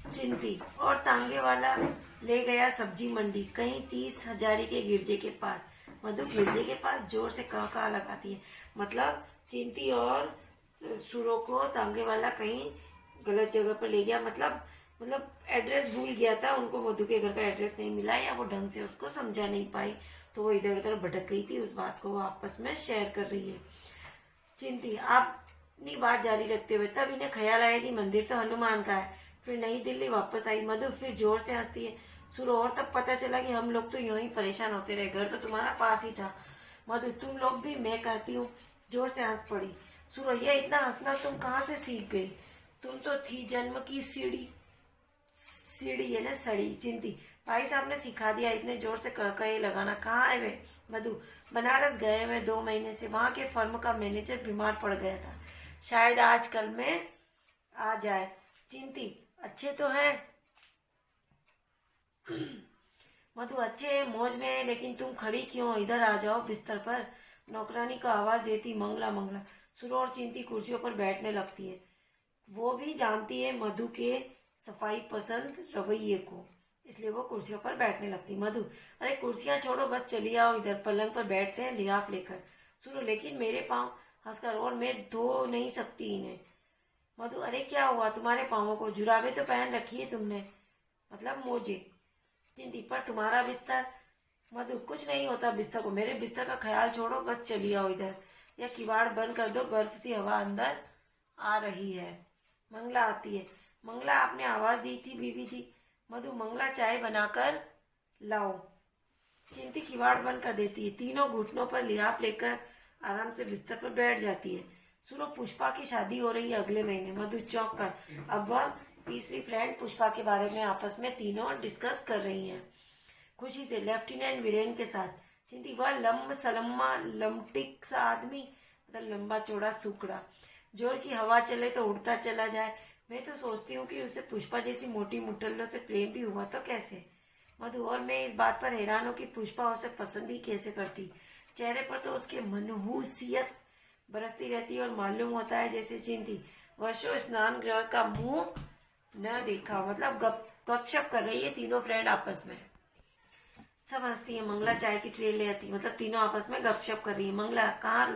चिंती और तांगे वाला ले गया सब्जी मंडी, कहीं 30 हजारी के गिरजे के पास। मधु गिरजे के पास जोर से कहा लगाती है। मतलब चिंती और सुरो को तांगे वाला कहीं गलत जगह पर ले गया। मतलब एड्रेस भूल गया था, उनको मधु के घर का एड्रेस नहीं मिला या वो ढंग से उसको समझा नहीं पाई, तो वो इधर उधर भटक गई थी। उस बात को वो आपस में शेयर कर रही है। चिंती अपनी बात जारी रखते हुए, तब इन्हें ख्याल आया कि मंदिर तो हनुमान का है। फिर नई दिल्ली वापस आई। मधु फिर जोर से हंसती है। सुरो और तब पता चला कि हम लोग तो यूं ही परेशान होते रहे, घर तो तुम्हारा पास ही था। मधु तुम लोग भी, मैं कहती हूँ, जोर से हंस पड़ी। सुरो ये इतना हंसना तुम कहाँ से सीख गई? तुम तो थी जन्म की सीढ़ी। सीढ़ी है ना, सड़ी। चिंती भाई साहब ने सिखा दिया, इतने जोर से कह ये लगाना। कहाँ है वे? मधु बनारस गए हुए 2 महीने से, वहां के फर्म का मैनेजर बीमार पड़ गया था, शायद आज कल में आ जाए। चिंती अच्छे तो है? मधु अच्छे हैं, मौज में है, लेकिन तुम खड़ी क्यों? इधर आ जाओ बिस्तर पर। नौकरानी को आवाज देती मंगला मंगला। सुरो और चिंती कुर्सियों पर बैठने लगती है। वो भी जानती है मधु के सफाई पसंद रवैये को, इसलिए वो कुर्सियों पर बैठने लगती। मधु अरे कुर्सियां छोड़ो, बस चली आओ इधर, पलंग पर बैठते हैं लिहाफ लेकर। सुनो लेकिन मेरे पाँव, हंसकर, और मैं धो नहीं सकती इन्हें। मधु अरे क्या हुआ तुम्हारे पाँवों को? जुराबे तो पहन रखी है तुमने, मतलब मोजे। चिंती पर तुम्हारा बिस्तर? मधु कुछ नहीं होता बिस्तर को, मेरे बिस्तर का ख्याल छोड़ो, बस चली आओ इधर, या किवाड़ बंद कर दो, बर्फ सी हवा अंदर आ रही है। मंगला आती है। मंगला आपने आवाज दी थी बीबी जी। मधु मंगला चाय बनाकर लाओ। चिंती किवाड़ बंद कर देती है। तीनों घुटनों पर लिहाफ लेकर आराम से बिस्तर पर बैठ जाती है। सुनो पुष्पा की शादी हो रही है अगले महीने। मधु चौंक कर, अब वह तीसरी फ्रेंड पुष्पा के बारे में आपस में तीनों डिस्कस कर रही हैं खुशी से, लेफ्टिनेंट वीरेन के साथ। चिंती वह लम्ब सलम्मा लमटिक सा आदमी, मतलब लंबा चौड़ा सुकड़ा, जोर की हवा चले तो उड़ता चला जाए। मैं तो सोचती हूँ कि उसे पुष्पा जैसी मोटी मुटल्लों से प्रेम भी हुआ तो कैसे। मधु और मैं इस बात पर हैरान हूँ कि पुष्पा उसे पसंद ही कैसे करती। चेहरे पर तो उसके मनहूसियत बरसती रहती है और मालूम होता है जैसे चिंती वर्षों स्नान गृह का मुंह न देखा। मतलब गपशप कर रही है तीनों फ्रेंड आपस में, सब हंसती है। मंगला चाय की ट्रे ले आती, मतलब तीनों आपस में गपशप कर रही है। मंगला कहाँ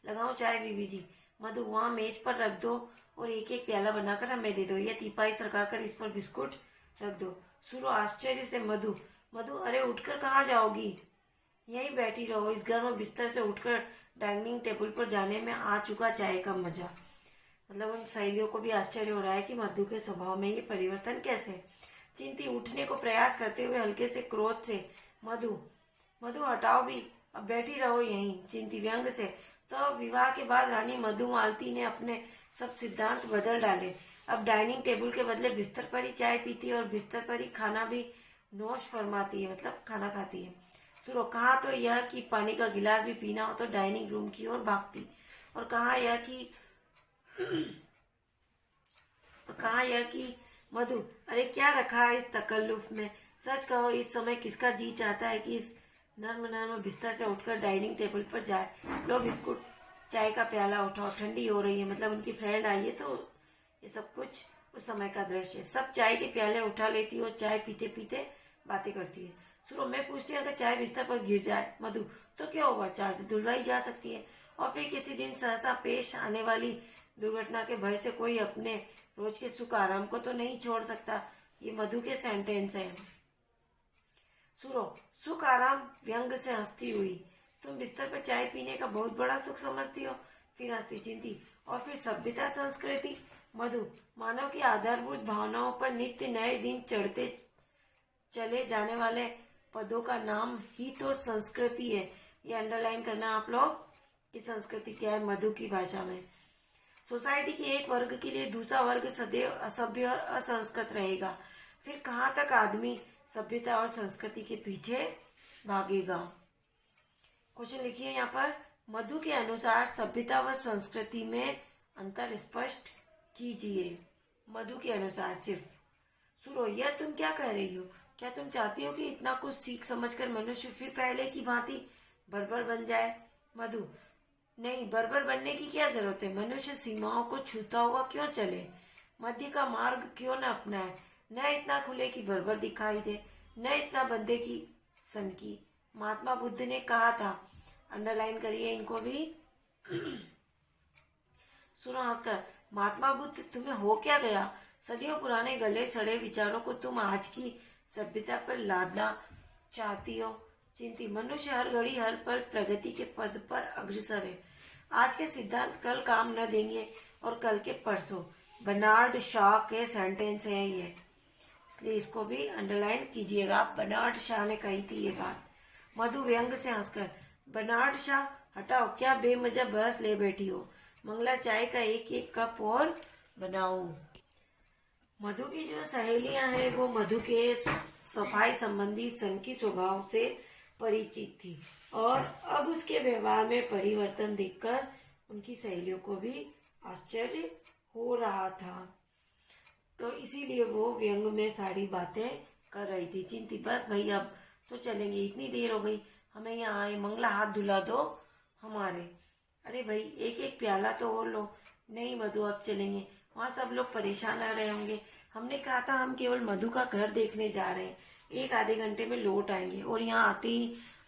लगाऊं चाय बीबी जी? मधु वहाँ मेज पर रख दो और एक एक प्याला बनाकर हमें दे दो, या टीपाई सरकाकर इस पर बिस्कुट रख दो। सुरो आश्चर्य से। मधु मधु अरे उठकर कहाँ जाओगी? यहीं बैठी रहो, इस घर में बिस्तर से उठकर डाइनिंग टेबल पर जाने में आ चुका चाय का मजा। मतलब उन सहेलियों को भी आश्चर्य हो रहा है कि मधु के स्वभाव में ये परिवर्तन कैसे। चिंती उठने को प्रयास करते हुए हल्के से क्रोध से, मधु मधु हटाओ भी, अब बैठी रहो यहीं। चिंती व्यंग से, तो विवाह के बाद रानी मधुमालती ने अपने सब सिद्धांत बदल डाले। अब डाइनिंग टेबल के बदले बिस्तर पर ही चाय पीती है और बिस्तर पर ही खाना भी नोश फरमाती है, मतलब खाना खाती है। सुनो कहा तो यह कि पानी का गिलास भी पीना हो तो डाइनिंग रूम की ओर भागती, और कहा यह कि तो कहा यह कि मधु अरे क्या रखा है इस तकल्लुफ में? सच कहो इस समय किसका जी चाहता है कि इस नर्म नर्म बिस्तर से उठकर डाइनिंग टेबल पर जाए? लो बिस्कुट, चाय का प्याला उठाओ, ठंडी हो रही है। मतलब उनकी फ्रेंड आई है तो ये सब कुछ उस समय का दृश्य है। सब चाय के प्याले उठा लेती है और चाय पीते पीते बातें करती है। सुनो मैं पूछती हूँ अगर चाय बिस्तर पर गिर जाए? मधु तो क्या हुआ, चाय तो धुलवाई जा सकती है, और फिर किसी दिन सहसा पेश आने वाली दुर्घटना के भय से कोई अपने रोज के सुख आराम को तो नहीं छोड़ सकता। ये मधु के सेंटेंस हैं। सुनो सुख आराम व्यंग से हंसती हुई, तुम बिस्तर पर चाय पीने का बहुत बड़ा सुख समझती हो? फिर हंसती चिंती, और फिर सभ्यता संस्कृति? मधु मानव की आधारभूत भावनाओं पर नित्य नए दिन चढ़ते चले जाने वाले पदों का नाम ही तो संस्कृति है। ये अंडरलाइन करना आप लोग कि संस्कृति क्या है मधु की भाषा में। सोसाइटी के एक वर्ग के लिए दूसरा वर्ग सदैव असभ्य और असंस्कृत रहेगा। फिर कहाँ तक आदमी सभ्यता और संस्कृति के पीछे भागेगा? क्वेश्चन लिखिए यहाँ पर, मधु के अनुसार सभ्यता व संस्कृति में अंतर स्पष्ट कीजिए। मधु के अनुसार सिर्फ। सुनो यह तुम क्या कह रही हो? क्या तुम चाहती हो कि इतना कुछ सीख समझकर मनुष्य फिर पहले की भांति बर्बर बन जाए? मधु नहीं, बर्बर बनने की क्या जरूरत है। मनुष्य सीमाओं को छूता हुआ क्यों चले, मध्य का मार्ग क्यों न अपनाए? न इतना खुले कि भरभर दिखाई दे, न इतना बंदे की सनकी। महात्मा बुद्ध ने कहा था, अंडरलाइन करिए इनको भी। सुनो हंसकर, महात्मा बुद्ध तुम्हें हो क्या गया? सदियों पुराने गले सड़े विचारों को तुम आज की सभ्यता पर लादना चाहती हो। चिंती, मनुष्य हर घड़ी हर पल प्रगति के पद पर अग्रसर है। आज के सिद्धांत कल काम न देंगे और कल के परसों। बर्नार्ड शॉ के सेंटेंस है ये, इसलिए इसको भी अंडरलाइन कीजिएगा। बर्नार्ड शाह ने कही थी ये बात। मधु व्यंग से हंसकर, बर्नार्ड शाह हटाओ, क्या बेमजा बहस ले बैठी हो? मंगला चाय का एक एक कप और बनाओ। मधु की जो सहेलियां हैं वो मधु के सफाई संबंधी सनकी स्वभाव से परिचित थी और अब उसके व्यवहार में परिवर्तन देखकर उनकी सहेलियों को भी आश्चर्य हो रहा था। तो इसीलिए वो व्यंग में सारी बातें कर रही थी। चिंती, बस भाई अब तो चलेंगे, इतनी देर हो गई, हमें यहाँ आए, मंगला हाथ धुला दो हमारे। अरे भाई एक एक प्याला तो और लो। नहीं मधु अब चलेंगे, वहाँ सब लोग परेशान आ रहे होंगे। हमने कहा था हम केवल मधु का घर देखने जा रहे हैं, एक आधे घंटे में लौट आएंगे, और यहाँ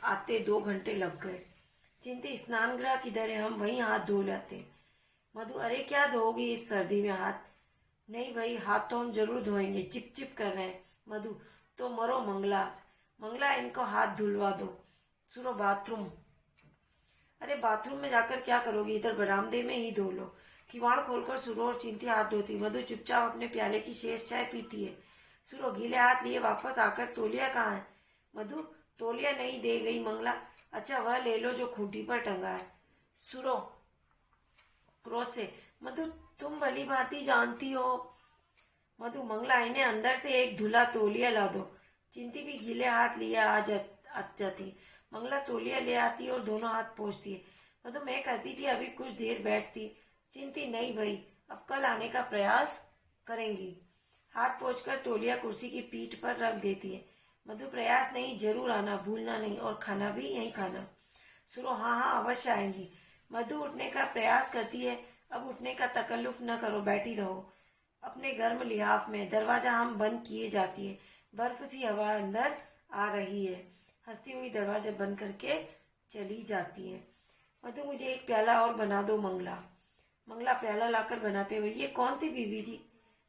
आते 2 घंटे लग गए। चिंती, स्नान गृह किधर है? हम वहीं हाथ धो लेते। मधु, अरे क्या धोगी इस सर्दी में हाथ? नहीं भाई हाथ तो हम जरूर धोएंगे, चिप चिप कर रहे हैं। मधु, तो मरो मंगला। मंगला इनको हाथ धुलवा दो। सुनो बाथरूम। अरे बाथरूम में जाकर क्या करोगी, इधर बरामदे में ही धो लो। किवाड़ खोलकर सुरो और चिंती हाथ धोती। मधु चुपचाप अपने प्याले की शेष चाय पीती है। सुरो गीले हाथ लिए वापस आकर, तौलिया कहाँ है? मधु, तौलिया नहीं दे गई मंगला। अच्छा वह ले लो जो खूंटी पर टंगा है। सुरो क्रोध से, मधु तुम भली भांति जानती हो। मधु, मंगला इन्हें अंदर से एक धुला तौलिया ला दो। चिंती भी गीले हाथ लिए आ जाती। मंगला तौलिया ले आती और दोनों हाथ पोंछती है। मधु, मैं कहती थी अभी कुछ देर बैठती। चिंती, नहीं भाई अब कल आने का प्रयास करेंगी। हाथ पोंछकर तौलिया कुर्सी की पीठ पर रख देती है। मधु, प्रयास नहीं, जरूर आना, भूलना नहीं, और खाना भी यहीं खाना। सुनो, हाँ हाँ अवश्य आएंगी। मधु उठने का प्रयास करती है। अब उठने का तकल्लुफ न करो, बैठी रहो अपने गर्म लिहाफ में। दरवाजा हम बंद किए जाती है। बर्फ सी हवा अंदर आ रही है। हंसती हुई दरवाजा बंद करके चली जाती है। मधु, मुझे एक प्याला और बना दो मंगला। मंगला प्याला लाकर बनाते हुए, ये कौन थी बीबी जी?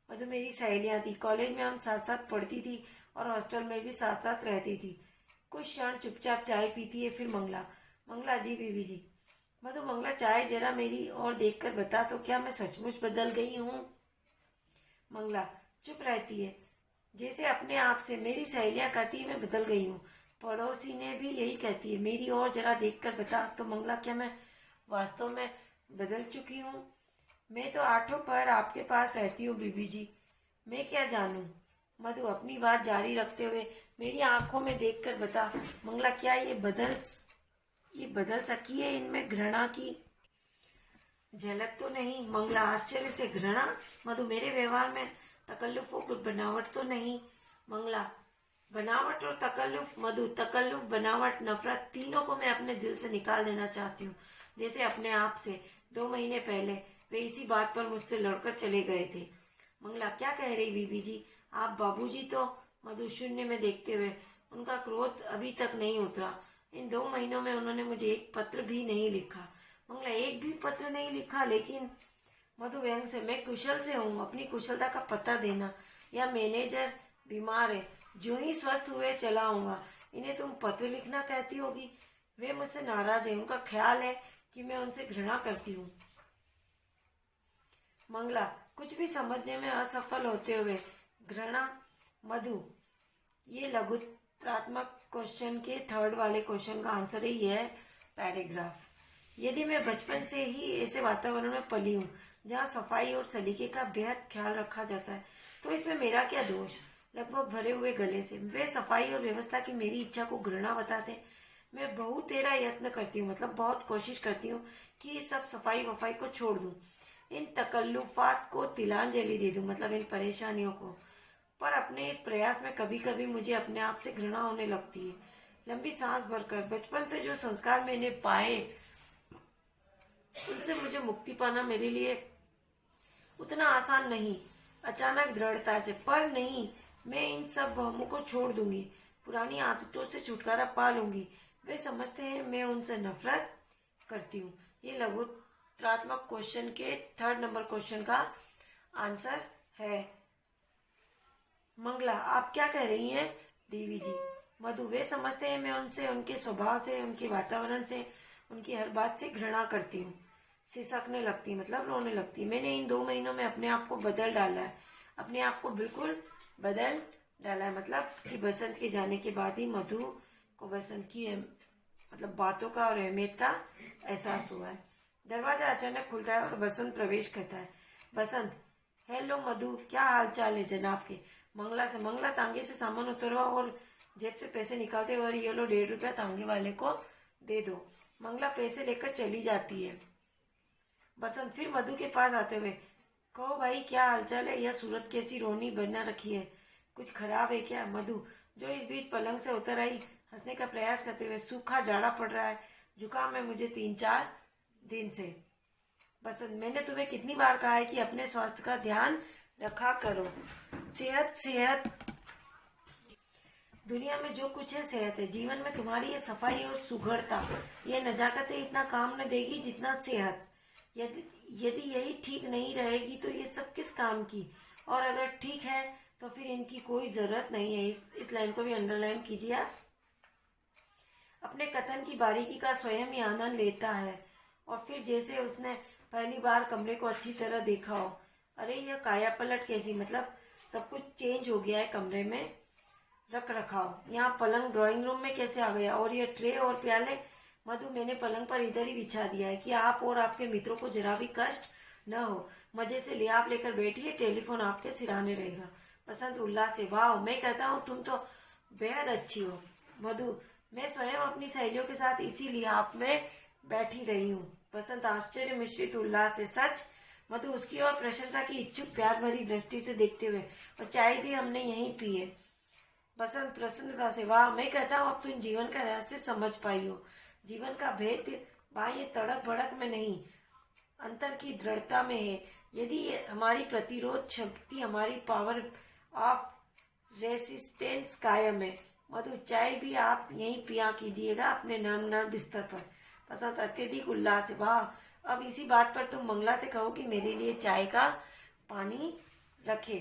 मधु, मेरी सहेलियां थी, कॉलेज में हम साथ साथ पढ़ती थी और हॉस्टल में भी साथ साथ रहती थी। कुछ क्षण चुपचाप चाय पीती है, फिर मंगला। मंगला जी बीबी जी। मधु, मंगला चाय जरा मेरी और देखकर बता तो क्या मैं सचमुच बदल गई हूँ? मंगला चुप रहती है, जैसे अपने आप से। मेरी सहेलियां कहती है मैं बदल गई हूँ, पड़ोसी ने भी यही कहती है। मेरी और जरा देखकर बता तो मंगला, क्या मैं वास्तव में बदल चुकी हूँ? मैं तो 8 पहर आपके पास रहती हूँ बीबी जी, मैं क्या जानूं? मधु अपनी बात जारी रखते हुए, मेरी आंखों में देखकर बता मंगला, क्या ये बदल सकी है? इनमें घृणा की झलक तो नहीं? मंगला आश्चर्य से, घृणा? मधु, मेरे व्यवहार में तकल्लुफ और बनावट तो नहीं? मंगला बनावट और तकल्लुफ? मधु, तकल्लुफ, बनावट, नफरत, तीनों को मैं अपने दिल से निकाल देना चाहती हूँ, जैसे अपने आप से। 2 महीने पहले वे इसी बात पर मुझसे लड़कर चले गए थे। मंगला क्या कह रही बीबी जी? आप बाबूजी तो? मधु शून्य में देखते हुए, उनका क्रोध अभी तक नहीं उतरा। इन 2 महीनों में उन्होंने मुझे एक पत्र भी नहीं लिखा। मंगला एक भी पत्र नहीं लिखा? लेकिन मधु व्यंग से, मैं कुशल से हूँ, अपनी कुशलता का पता देना। या मैनेजर बीमार है, जो ही स्वस्थ हुए चला आऊंगा। इन्हें तुम पत्र लिखना कहती होगी? वे मुझसे नाराज है, उनका ख्याल है कि मैं उनसे घृणा करती हूँ। मंगला कुछ भी समझने में असफल होते हुए, घृणा? मधु, ये लघुत्रात्मक क्वेश्चन के 3rd वाले क्वेश्चन का आंसर ही है पैराग्राफ। यदि मैं बचपन से ही ऐसे वातावरण में पली हूँ जहाँ सफाई और सलीके का बेहद ख्याल रखा जाता है, तो इसमें मेरा क्या दोष? लगभग भरे हुए गले से वे सफाई और व्यवस्था की मेरी इच्छा को घृणा बताते। मैं बहुत तेरा यत्न करती हूँ, मतलब बहुत कोशिश करती हूँ कि इस सब सफाई वफाई को छोड़ दूँ, इन तकल्लुफात को तिलांजलि दे दूँ, मतलब इन परेशानियों को। पर अपने इस प्रयास में कभी कभी मुझे अपने आप से घृणा होने लगती है। लंबी सांस भरकर, बचपन से जो संस्कार मैंने पाए उनसे मुझे मुक्ति पाना मेरे लिए उतना आसान नहीं। अचानक दृढ़ता से, पर नहीं, मैं इन सब वहमों को छोड़ दूंगी, पुरानी आदतों से छुटकारा पा लूंगी। वे समझते हैं मैं उनसे नफरत करती हूँ। ये लघुत्रात्मक क्वेश्चन के 3rd नंबर क्वेश्चन का आंसर है। मंगला, आप क्या कह रही हैं? डीवीजी। मधु, वे समझते हैं मैं उनसे, उनके स्वभाव से, उनके वातावरण से, उनकी हर बात से घृणा करती हूँ। सिसकने लगती, मतलब रोने लगती। मैंने इन 2 महीनों में अपने आप को बदल डाला है, अपने आप को बिल्कुल बदल डाला है। मतलब कि बसंत के जाने के बाद ही मधु को बसंत की मतलब बातों का और अहमियत का एहसास हुआ है। दरवाजा अचानक खुलता है और बसंत प्रवेश करता है। बसंत, हेलो मधु, क्या हाल चाल है जनाब के? मंगला तांगे से सामान उतरवा और जेब से पैसे निकालते हुए, ये लो 1.5 रुपया तांगे वाले को दे दो। मंगला पैसे लेकर चली जाती है। बसंत फिर मधु के पास आते हुए, कहो भाई क्या हालचाल है? यह सूरत कैसी रोनी बना रखी है, कुछ खराब है क्या? मधु, जो इस बीच पलंग से उतर आई, हंसने का प्रयास करते हुए, सूखा जाड़ा पड़ रहा है, जुकाम है मुझे 3-4 दिन से। बसंत, मैंने तुम्हें कितनी बार कहा है कि अपने स्वास्थ्य का ध्यान रखा करो। सेहत सेहत, दुनिया में जो कुछ है सेहत है। जीवन में तुम्हारी ये सफाई और सुघड़ता, ये नजाकतें इतना काम न देगी जितना सेहत। यदि यही ठीक नहीं रहेगी तो ये सब किस काम की? और अगर ठीक है तो फिर इनकी कोई जरूरत नहीं है। इस लाइन को भी अंडरलाइन कीजिए आप। अपने कथन की बारीकी का स्वयं ही आनंद लेता है और फिर जैसे उसने पहली बार कमरे को अच्छी तरह देखा हो। अरे यह काया पलट कैसी, मतलब सब कुछ चेंज हो गया है कमरे में। रख रखाव, यहाँ पलंग ड्राइंग रूम में कैसे आ गया? और ये ट्रे और प्याले? मधु, मैंने पलंग पर इधर ही बिछा दिया है कि आप और आपके मित्रों को जरा भी कष्ट न हो। मजे से लिहाफ लेकर बैठिए, टेलीफोन आपके सिराने रहेगा। बसंत उल्लास से, वाह, मैं कहता हूँ तुम तो बेहद अच्छी हो। मधु, मैं स्वयं अपनी सहेलियों के साथ इसी लिहाफ में बैठी रही हूँ। बसंत आश्चर्य मिश्रित उल्लास से, सच? मधु उसकी ओर प्रशंसा की इच्छुक प्यार भरी दृष्टि से देखते हुए, और चाय भी हमने यहीं पी है। बसंत प्रसन्नता से, वाह, मैं कहता हूँ अब तुम जीवन का रहस्य समझ पाई हो। जीवन का भेद बाह्य तड़क भड़क में नहीं, अंतर की दृढ़ता में है। यदि हमारी प्रतिरोध शक्ति, हमारी पावर ऑफ रेसिस्टेंस कायम है। मधु, चाय भी आप यहीं पिया कीजिएगा अपने नर्म नर्म बिस्तर पर। बसंत अत्यधिक उल्लास है, वाह, अब इसी बात पर तुम मंगला से कहो कि मेरे लिए चाय का पानी रखे।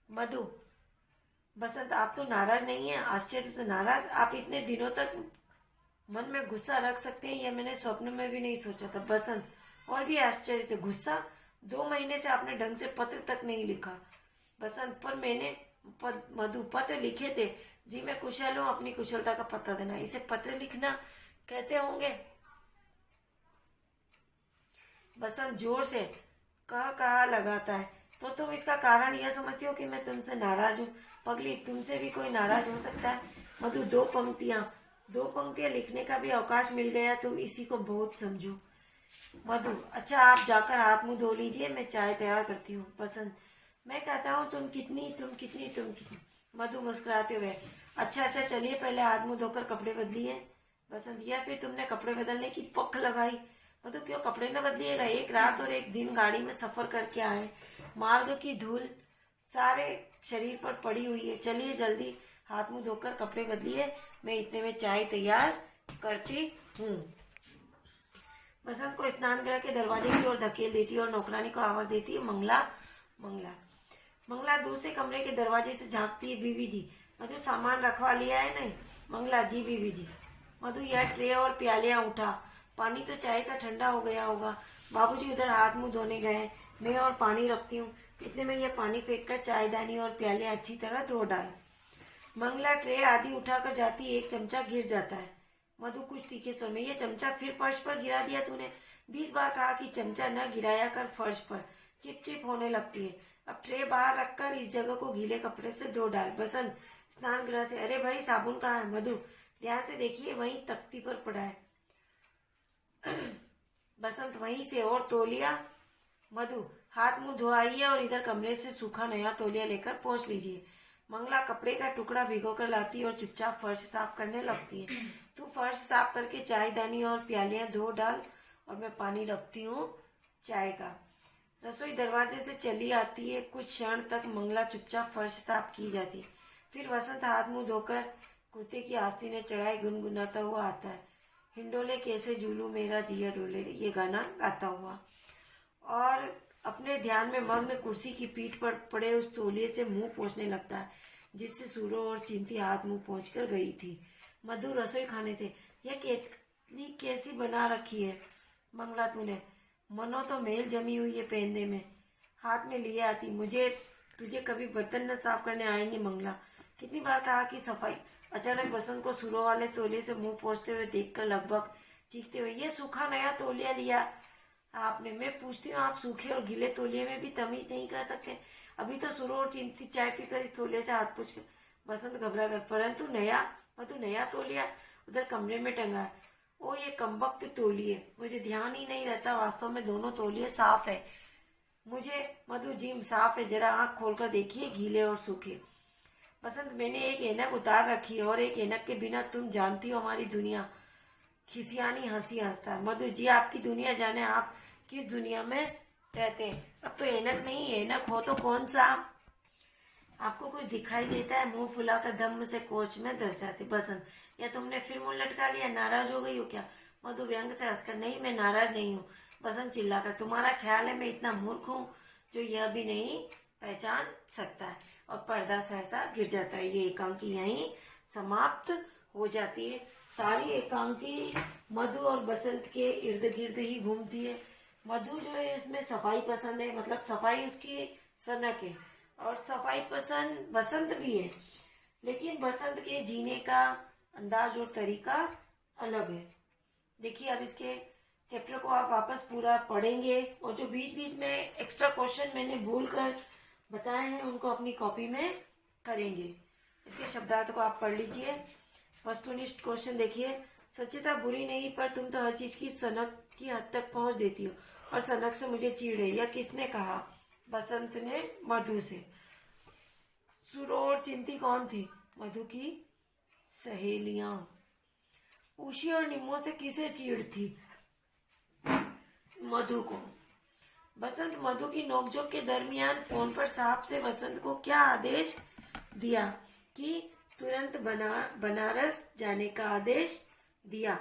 मधु, बसंत, आप तो नाराज नहीं है? आश्चर्य से, नाराज? आप इतने दिनों तक मन में गुस्सा रख सकते हैं, यह मैंने स्वप्न में भी नहीं सोचा था। बसंत और भी आश्चर्य से, गुस्सा? 2 महीने से आपने ढंग से पत्र तक नहीं लिखा। बसंत, पर मैंने मधु पत्र लिखे थे जी, मैं कुशल हूँ, अपनी कुशलता का पता देना, इसे पत्र लिखना कहते होंगे। बसंत जोर से कहा लगाता है, तो तुम इसका कारण यह समझती हो कि मैं तुमसे नाराज हूँ? पगली, तुमसे भी कोई नाराज हो सकता है? मधु, 2 पंक्तियां लिखने का भी अवकाश मिल गया, तुम इसी को बहुत समझो। मधु, अच्छा आप जाकर हाथ मुंह धो लीजिए, मैं चाय तैयार करती हूँ। बसंत, मैं कहता हूँ तुम कितनी। मधु मुस्कुराते हुए, अच्छा चलिए पहले हाथ मुंह धोकर कपड़े बदलिए। बसंत, या फिर तुमने कपड़े बदलने की पख लगाई? मधु, क्यों कपड़े न बदलिएगा? 1 रात और 1 दिन गाड़ी में सफर करके आए, मार्ग की धूल सारे शरीर पर पड़ी हुई है। चलिए जल्दी हाथ मुंह धोकर कपड़े बदलिए, मैं इतने में चाय तैयार करती हूँ। बसंत को स्नान गृह के दरवाजे की ओर धकेल देती है और नौकरानी को आवाज देती है, मंगला दूसरे कमरे के दरवाजे से झांकती है, बीवी जी, मधु सामान रखवा लिया है? नहीं। मंगला, जी बीवी जी। मधु, यह ट्रे और प्यालियां उठा, पानी तो चाय का ठंडा हो गया होगा। बाबूजी उधर हाथ मुंह धोने गए, मैं और पानी रखती हूँ। इतने में यह पानी फेंककर चायदानी और प्याले अच्छी तरह धो डाल। मंगला ट्रे आदि उठाकर जाती, 1 चमचा गिर जाता है। मधु कुछ तीखे स्वर में, यह चमचा फिर फर्श पर गिरा दिया तूने? 20 बार कहा कि चमचा न गिराया कर फर्श पर, चिप होने लगती है। अब ट्रे बाहर रखकर इस जगह को गीले कपड़े से धो डाल। बसंत स्नान गृह से, अरे भाई साबुन कहाँ है? मधु, ध्यान से देखिए, वहीं तख्ती पर पड़ा है। बसंत, वहीं से, और तौलिया? मधु, हाथ मुंह धोआइए और इधर कमरे से सूखा नया तौलिया लेकर पोंछ लीजिए। मंगला कपड़े का टुकड़ा भिगो कर लाती और चुपचाप फर्श साफ करने लगती है। तू फर्श साफ करके चायदानी और प्यालियां धो डाल और मैं पानी रखती हूँ चाय का। रसोई दरवाजे से चली आती है। कुछ क्षण तक मंगला चुपचाप फर्श साफ की जाती। फिर वसंत हाथ मुंह धोकर कुर्ते की आस्तीन ने चढ़ाई गुनगुनाता हुआ आता है। हिंडोले कैसे झूलू मेरा जिया डोले, ये गाना गाता हुआ, और अपने ध्यान में मग्न कुर्सी की पीठ पर पड़े उस तौलिए से मुंह पोंछने लगता है जिससे सूरो और चिंती हाथ मुंह पोंछ कर गई थी। मधु रसोई खाने से, यह केतली कैसी बना रखी है मंगला तूने, मनो तो मेल जमी हुई है पहनने में। हाथ में लिए आती, मुझे तुझे कभी बर्तन न साफ करने आएंगे मंगला, कितनी बार कहा कि सफाई। अचानक बसंत को सूरों वाले तौलिए से मुंह पोंछते हुए देखकर लगभग चीखते हुए, ये सूखा नया तौलिया लिया आपने? मैं पूछती हूँ, आप सूखे और गीले तौलिए में भी तमीज नहीं कर सकते? अभी तो सूरो और चिंती चाय पीकर इस तौलिए से हाथ पोंछ कर। बसंत घबरा कर, परंतु नया नया तौलिया उधर कमरे में टंगा है। ओ ये कमबख्त तौलिए, मुझे ध्यान ही नहीं रहता, वास्तव में दोनों तौलिए साफ है। मुझे मधु जिम साफ है, जरा आंख खोलकर देखिए, गीले और सूखे। बसंत, मैंने एक ऐनक उतार रखी है और एक ऐनक के बिना तुम जानती हो हमारी दुनिया। खिसियानी हंसी हंसता है। मधु जी, आपकी दुनिया जाने आप किस दुनिया में रहते हैं। अब तो ऐनक नहीं, ऐनक हो तो कौन सा? आपको कुछ दिखाई देता है? मुंह फुलाकर धम्म से कोच में धस जाती। बसंत, या तुमने फिर मुंह लटका लिया, नाराज हो गई हो क्या? मधु व्यंग से हंसकर, नहीं मैं नाराज नहीं हूँ। बसंत चिल्लाकर, तुम्हारा ख्याल है मैं इतना मूर्ख हूँ जो यह भी नहीं पहचान सकता है? और पर्दा सहसा गिर जाता है। ये एकांकी यहीं समाप्त हो जाती है। सारी एकांकी मधु और बसंत के इर्द गिर्द ही घूमती है। मधु जो है इसमें सफाई पसंद है, मतलब सफाई उसकी सनक है, और सफाई पसंद बसंत भी है, लेकिन बसंत के जीने का अंदाज और तरीका अलग है। देखिए, अब इसके चैप्टर को आप वापस पूरा पढ़ेंगे, और जो बीच बीच में एक्स्ट्रा क्वेश्चन मैंने भूल कर बताए हैं उनको अपनी कॉपी में करेंगे। इसके शब्दार्थ को आप पढ़ लीजिए। वस्तुनिष्ठ क्वेश्चन देखिए, स्वच्छता बुरी नहीं, पर तुम तो हर चीज की सनक की हद तक पहुंच देती हो, और सनक से मुझे चीड़ है, यह किसने कहा? बसंत ने मधु से। सूरो और चिंती कौन थी? मधु की सहेलियां। उशी और निम्मो से किसे चीड़ थी? मधु को। बसंत मधु की नोकझोंक के दरमियान फोन पर साहब से बसंत को क्या आदेश दिया कि तुरंत बनारस जाने का आदेश दिया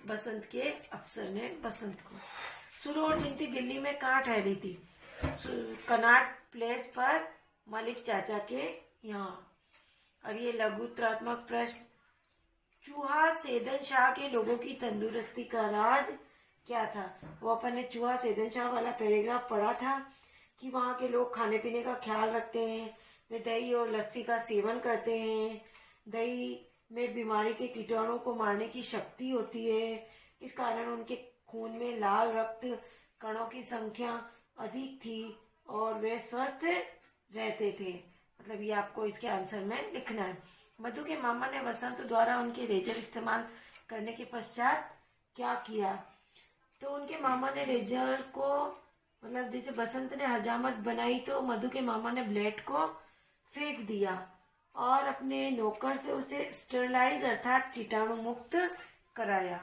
बसंत के अफसर ने बसंत को। सूरो और चिंती दिल्ली में कहाँ ठहरी थी? कनाट प्लेस पर मलिक चाचा के यहाँ। अब ये लघुत्रात्मक प्रश्न, चूहा सेदन शाह के लोगों की तंदुरुस्ती का राज क्या था? वो अपन ने चूहा सेदन शाह वाला पैराग्राफ पढ़ा था कि वहाँ के लोग खाने पीने का ख्याल रखते हैं, वे दही और लस्सी का सेवन करते हैं, दही में बीमारी के कीटाणुओं को मारने की शक्ति होती है, इस कारण उनके खून में लाल रक्त कणों की संख्या अधिक थी और वे स्वस्थ रहते थे। मतलब ये आपको इसके आंसर में लिखना है। मधु के मामा ने बसंत द्वारा उनके रेजर इस्तेमाल करने के पश्चात क्या किया? तो उनके मामा ने रेजर को, मतलब जैसे बसंत ने हजामत बनाई तो मधु के मामा ने ब्लेड को फेंक दिया और अपने नौकर से उसे स्टरलाइज अर्थात कीटाणु मुक्त कराया।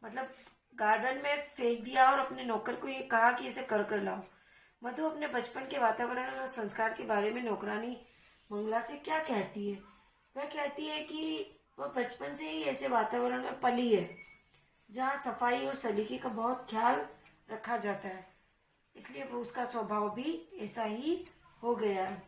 मतलब गार्डन में फेंक दिया और अपने नौकर को ये कहा कि इसे कर लाओ। मधु अपने बचपन के वातावरण और संस्कार के बारे में नौकरानी मंगला से क्या कहती है? वह कहती है कि वह बचपन से ही ऐसे वातावरण में पली है जहाँ सफाई और सलीके का बहुत ख्याल रखा जाता है, इसलिए वो उसका स्वभाव भी ऐसा ही हो गया है।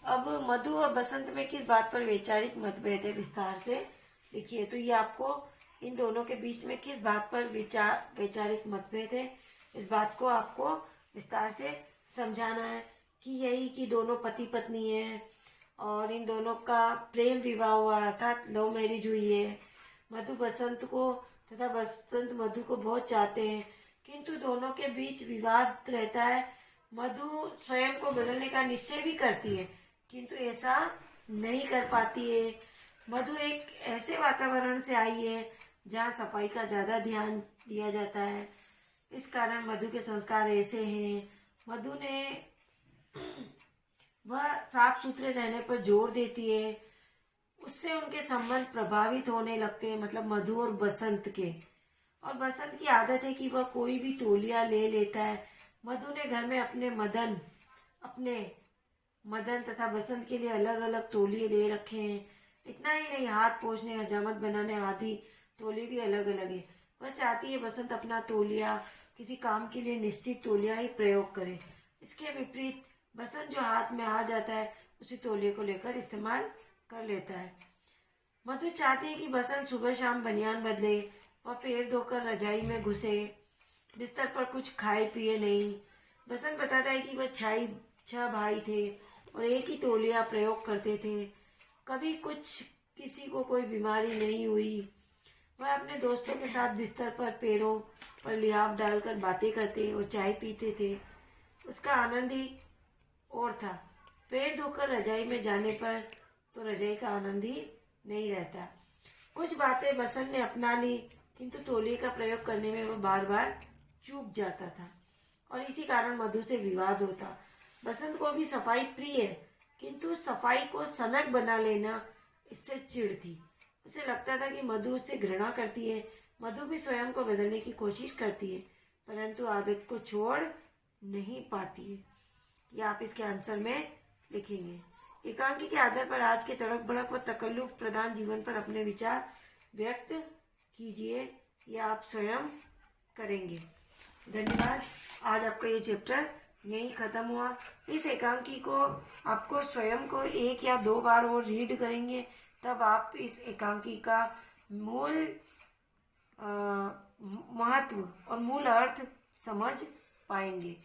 अब मधु और बसंत में किस बात पर वैचारिक मतभेद है, विस्तार से लिखिए। तो ये आपको इन दोनों के बीच में किस बात पर वैचारिक मतभेद है, इस बात को आपको विस्तार से समझाना है कि यही कि दोनों पति पत्नी हैं और इन दोनों का प्रेम विवाह हुआ अर्थात लव मैरिज हुई है। मधु बसंत को तथा बसंत मधु को बहुत चाहते हैं, किंतु दोनों के बीच विवाद रहता है। मधु स्वयं को बदलने का निश्चय भी करती है, किंतु ऐसा नहीं कर पाती है। मधु एक ऐसे वातावरण से आई है जहाँ सफाई का ज्यादा ध्यान दिया जाता है, इस कारण मधु के संस्कार ऐसे हैं। मधु ने वह साफ सुथरे रहने पर जोर देती है, उससे उनके संबंध प्रभावित होने लगते हैं, मतलब मधु और बसंत के। और बसंत की आदत है कि वह कोई भी तौलिया ले लेता है, मधु ने घर में अपने मदन तथा बसंत के लिए अलग अलग तौलिए ले रखे हैं। इतना ही नहीं, हाथ पोंछने, हजामत बनाने आदि तौलिए भी अलग अलग है। वह चाहती है बसंत अपना तौलिया किसी काम के लिए निश्चित तौलिया ही प्रयोग करे। इसके विपरीत बसंत जो हाथ में आ जाता है उसी तौलिए को लेकर इस्तेमाल कर लेता है। मधु चाहती है कि बसंत सुबह शाम बनियान बदले और पैर धोकर रजाई में घुसे, बिस्तर पर कुछ खाए पिए नहीं। बसंत बताता है कि वह 6 भाई थे और एक ही तौलिया प्रयोग करते थे। कभी किसी को कोई बीमारी नहीं हुई। वह अपने दोस्तों के साथ बिस्तर पर पैरों पर लिहाफ डालकर बातें करते और चाय पीते थे। उसका आनंद ही और था। पैर धोकर रजाई में जाने पर तो रजाई का आनंद ही नहीं रहता। कुछ बातें बसंत ने अपना ली, किंतु तौलिए का प्रयोग करने में वह बार बार चूक जाता था और इसी कारण मधु से विवाद होता। बसंत को भी सफाई प्रिय है, किंतु सफाई को सनक बना लेना इससे चिढ़ थी। उसे लगता था कि मधु उससे घृणा करती है। मधु भी स्वयं को बदलने की कोशिश करती है, परंतु आदत को छोड़ नहीं पाती है। ये आप इसके आंसर में लिखेंगे। एकांकी के आधार पर आज के तड़क भड़क व तकल्लुफ प्रधान जीवन पर अपने विचार व्यक्त कीजिए। यह आप स्वयं करेंगे। धन्यवाद। आज आपका ये चैप्टर यही खत्म हुआ। इस एकांकी को आपको स्वयं को 1 या 2 बार और रीड करेंगे, तब आप इस एकांकी का मूल महत्व और मूल अर्थ समझ पाएंगे।